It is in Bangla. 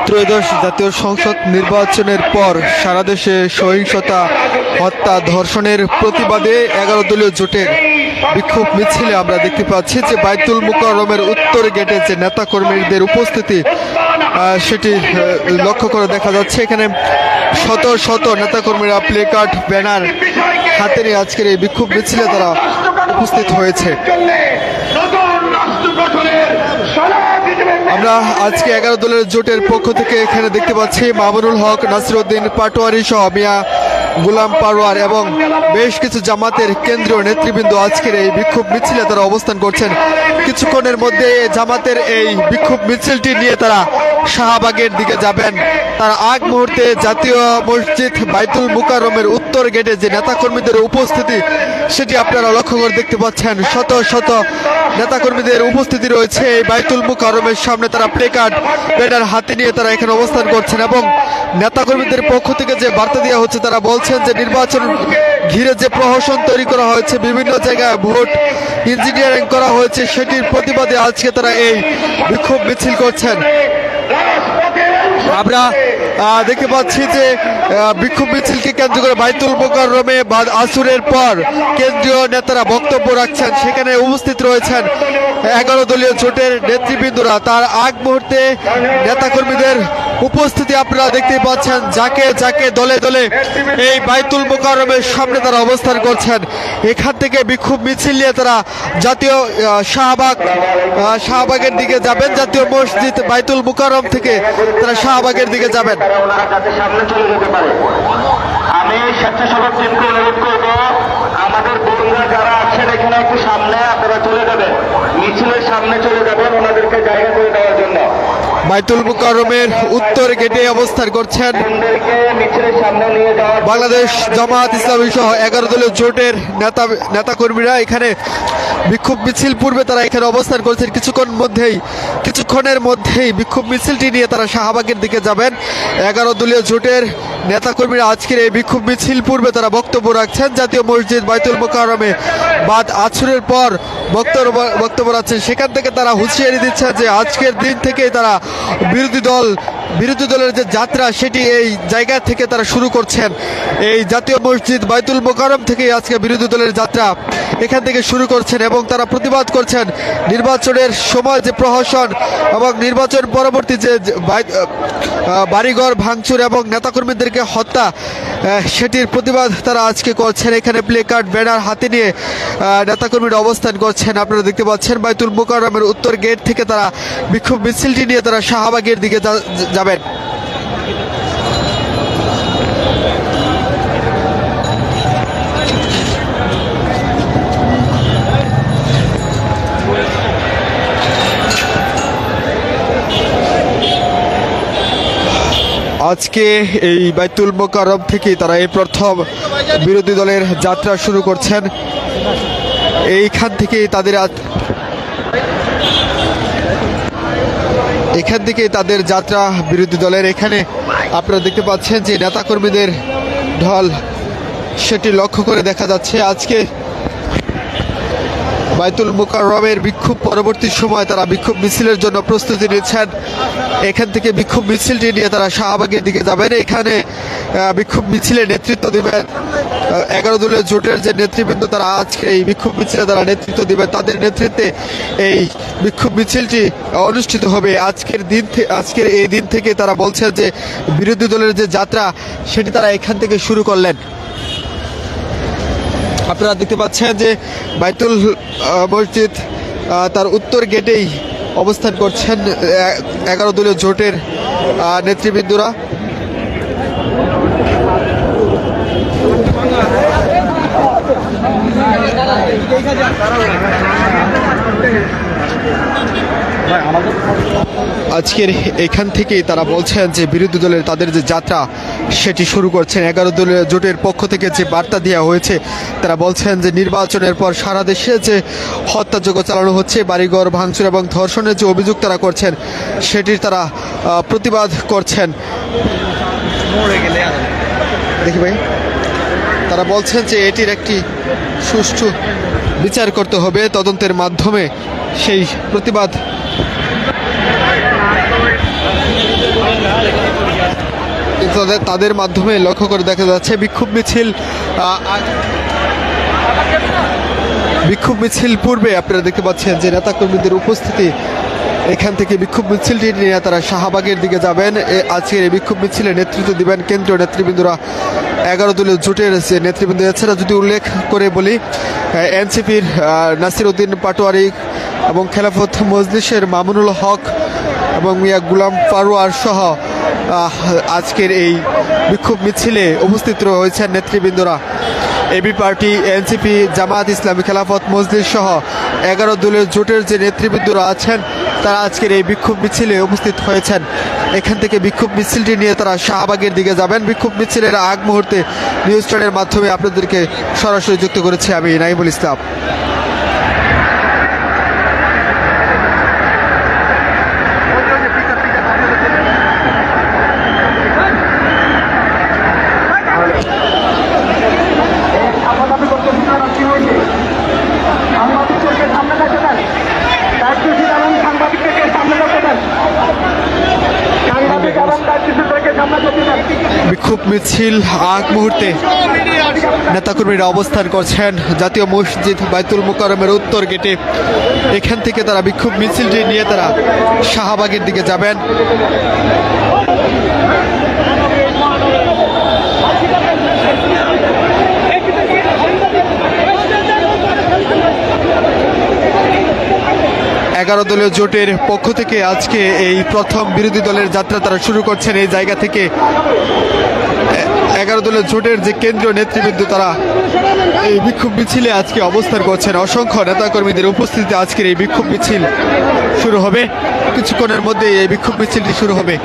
ত্রয়োদশ জাতীয় সংসদ নির্বাচনের পর সারা দেশে সহিংসতা, হত্যা, ধর্ষণের প্রতিবাদে 11 দলীয় জোটের বিক্ষোভ মিছিলে আমরা দেখতে পাচ্ছি যে বাইতুল মুকাররমের উত্তর গেটে যে নেতাকর্মীদের উপস্থিতি সেটি লক্ষ্য করে দেখা যাচ্ছে। এখানে শত শত নেতাকর্মীরা প্লে কার্ড, ব্যানার হাতে নিয়ে আজকের এই বিক্ষোভ মিছিলে তারা উপস্থিত হয়েছে। আমরা আজকে 11 দলের জোটের পক্ষ থেকে এখানে দেখতে পাচ্ছি মামুনুল হক, নাসিরউদ্দিন পাটোয়ারি সহ মিয়া গোলাম পারওয়ার এবং বেশ কিছু জামাতের কেন্দ্রীয় নেতৃবৃন্দ আজকের এই বিক্ষোভ মিছিলে তারা অবস্থান করছেন। কিছুক্ষণের মধ্যে জামাতের এই বিক্ষোভ মিছিলটি নিয়ে তারা শাহবাগের দিকে যাবেন। তার আগ মুহূর্তে জাতীয় মসজিদ বাইতুল মুকাররমের উত্তর গেটে যে নেতাকর্মীদের উপস্থিতি সেটি আপনারা লক্ষ্য করে দেখতে পাচ্ছেন। শত শত নেতাকর্মীদের উপস্থিতি রয়েছে এই বাইতুল মুকাররমের সামনে। তারা প্লে কার্ড, ব্যানার হাতে নিয়ে তারা এখানে অবস্থান করছেন এবং নেতাকর্মীদের পক্ষ থেকে যে বার্তা দেওয়া হচ্ছে, তারা বলছেন যে নির্বাচন ঘিরে যে প্রহসন তৈরি করা হয়েছে, বিভিন্ন জায়গায় ভোট ইঞ্জিনিয়ারিং করা হয়েছে, সেটির প্রতিবাদে আজকে তারা এই বিক্ষোভ মিছিল করছেন। আমরা দেখতে পাচ্ছি যে বিক্ষোভ মিছিলকে কেন্দ্র করে বাইতুল মুকাররমে আসরের পর কেন্দ্রীয় নেতারা বক্তব্য রাখছেন। সেখানে উপস্থিত রয়েছেন 11 দলীয় জোটের নেতৃবৃন্দরা। তার আগ মুহূর্তে নেতাকর্মীদের উপস্থিতি আপনারা দেখতেই পাচ্ছেন। যাকে যাকে দলে দলে এই বাইতুল মুকাররমের সামনে তারা অবস্থান করছেন। এখান থেকে বিক্ষোভ মিছিল নিয়ে তারা জাতীয় শাহবাগের দিকে যাবেন। জাতীয় মসজিদ বাইতুল মুকাররম থেকে তারা শাহবাগের দিকে যাবেন। আমি স্বেচ্ছাসেবক টিমকে অনুরোধ করব, আমাদের বন্ধুরা যারা আছেন এখানে একটু সামনে আপনারা চলে যাবেন, মিছিলের সামনে চলে যাবেন, ওনাদেরকে জায়গা করে দেওয়ার জন্য। বাইতুল মুকাররমের উত্তর গেটে অবস্থান করছেন বাংলাদেশ জামাত ইসলামী সহ 11 দলীয় জোটের নেতাকর্মীরা। এখানে বিক্ষোভ মিছিল পূর্বে তারা এখানে অবস্থান করছেন। কিছুক্ষণের মধ্যেই বিক্ষোভ মিছিলটি নিয়ে তারা শাহবাগের দিকে যাবেন। 11 দলীয় জোটের নেতাকর্মীরা আজকের এই বিক্ষোভ মিছিল পূর্বে তারা বক্তব্য রাখছেন। জাতীয় মসজিদ বাইতুল মুকাররমে বাদ আসরের পর বক্তব্য রাখছেন। সেখান থেকে তারা হুঁশিয়ারি দিচ্ছেন যে আজকের দিন থেকেই তারা বিরোধী দলের যে যাত্রা সেটি এই জায়গা থেকে তারা শুরু করছেন। এই জাতীয় মসজিদ বাইতুল মুকাররম থেকে আজকে বিরোধী দলের যাত্রা এখান থেকে শুরু করছেন এবং তারা প্রতিবাদ করছেন নির্বাচনের সময় যে প্রহসন এবং নির্বাচন পরবর্তী যে বাড়িঘর ভাঙচুর এবং নেতাকর্মীদেরকে হত্যা, সেটির প্রতিবাদ তারা আজকে করছেন। এখানে প্লে কার্ড, ব্যানার হাতে নিয়ে নেতাকর্মীরা অবস্থান করছেন। আপনারা দেখতে পাচ্ছেন বাইতুল মুকাররমের উত্তর গেট থেকে তারা বিক্ষোভ মিছিলটি নিয়ে তারা শাহবাগের দিকে যাবেন। আজকে এই বাইতুল মুকাররম থেকে তারা এই প্রথম বিরোধী দলের যাত্রা শুরু করছেন। এখান থেকে তাদের যাত্রা বিরোধী দলের। এখানে আপনারা দেখতে পাচ্ছেন যে নেতাকর্মীদের ঢল সেটি লক্ষ্য করে দেখা যাচ্ছে। আজকে বাইতুল মুকাররমের বিক্ষোভ পরবর্তী সময় তারা বিক্ষোভ মিছিলের জন্য প্রস্তুতি নিচ্ছেন। এখান থেকে বিক্ষোভ মিছিলটি নিয়ে তারা শাহবাগের দিকে যাবেন। এখানে বিক্ষোভ মিছিলে নেতৃত্ব দিবেন 11 দলীয় জোটের যে নেতৃবৃন্দ, তারা আজকে এই বিক্ষোভ মিছিলে তারা নেতৃত্ব দিবেন। তাদের নেতৃত্বে এই বিক্ষোভ মিছিলটি অনুষ্ঠিত হবে। আজকের এই দিন থেকে তারা বলছেন যে বিরোধী দলের যে যাত্রা সেটি তারা এখান থেকে শুরু করলেন। আপনারা দেখতে পাচ্ছেন যে বাইতুল মসজিদ তার উত্তর গেটেই অবস্থান করছেন 11 দলীয় জোটের নেতৃবৃন্দরা। আজকের এখান থেকেই তারা বলছেন যে বিরোধী দলের তাদের যে যাত্রা সেটি শুরু করছেন। 11 দলীয় জোটের পক্ষ থেকে যে বার্তা দেওয়া হয়েছে, তারা বলছেন যে নির্বাচনের পর সারা দেশে যে হত্যাযজ্ঞ চালানো হচ্ছে, বাড়িঘর ভাঙচুর এবং ধর্ষণের যে অভিযোগ তারা করছেন সেটির তারা প্রতিবাদ করছেন। দেখি ভাই, তারা বলছেন যে এটির একটি সুষ্ঠু বিচার করতে হবে, তদন্তের মাধ্যমে সেই প্রতিবাদ তাদের মাধ্যমে লক্ষ্য করে দেখা যাচ্ছে বিক্ষোভ মিছিল পূর্বে আপনারা দেখতে পাচ্ছেন যে নেতাকর্মীদের উপস্থিতি। এখান থেকে বিক্ষোভ মিছিলটি নিয়ে তারা শাহবাগের দিকে যাবেন। আজকের এই বিক্ষোভ মিছিলে নেতৃত্ব দিবেন কেন্দ্রীয় নেতৃবৃন্দরা, 11 দলীয় জোটের যে নেতৃবৃন্দ। এছাড়া যদি উল্লেখ করে বলি, এনসিপির নাসির উদ্দিন পাটোয়ারি এবং খেলাফত মজলিসের মামুনুল হক এবং মিয়া গুলাম পারোয়ার সহ আজকের এই বিক্ষোভ মিছিলে উপস্থিত রয়েছেন নেতৃবৃন্দরা। এবি পার্টি, এনসিপি, জামায়াত ইসলামী, খেলাফত মজলিস সহ 11 দলীয় জোটের যে নেতৃবৃন্দরা আছেন তারা আজকের এই বিক্ষোভ মিছিলে উপস্থিত হয়েছেন। এখান থেকে বিক্ষোভ মিছিলটি নিয়ে তারা শাহবাগের দিকে যাবেন। বিক্ষোভ মিছিলের আগ মুহূর্তে নিউজ চ্যানেলের মাধ্যমে আপনাদেরকে সরাসরি যুক্ত করেছি আমি নাইমুল ইসলাম। বিক্ষোভ মিছিল আগ মুহূর্তে নেতাকর্মীরা অবস্থান করছেন জাতীয় মসজিদ বাইতুল মোকাররমের উত্তর গেটে। এখান থেকে তারা বিক্ষোভ মিছিলটি নিয়ে তারা শাহবাগের দিকে যাবেন। এগারো দলীয় জোটের পক্ষ থেকে আজকে এই প্রথম বিরোধী দলের যাত্রা তারা শুরু করছেন। এই জায়গা থেকে 11 দলীয় জোটের যে কেন্দ্রীয় নেতৃবৃন্দ তারা এই বিক্ষোভ মিছিলে আজকে অবস্থান করছেন। অসংখ্য নেতাকর্মীদের উপস্থিতিতে আজকের এই বিক্ষোভ মিছিল শুরু হবে। কিছুক্ষণের মধ্যে এই বিক্ষোভ মিছিলটি শুরু হবে।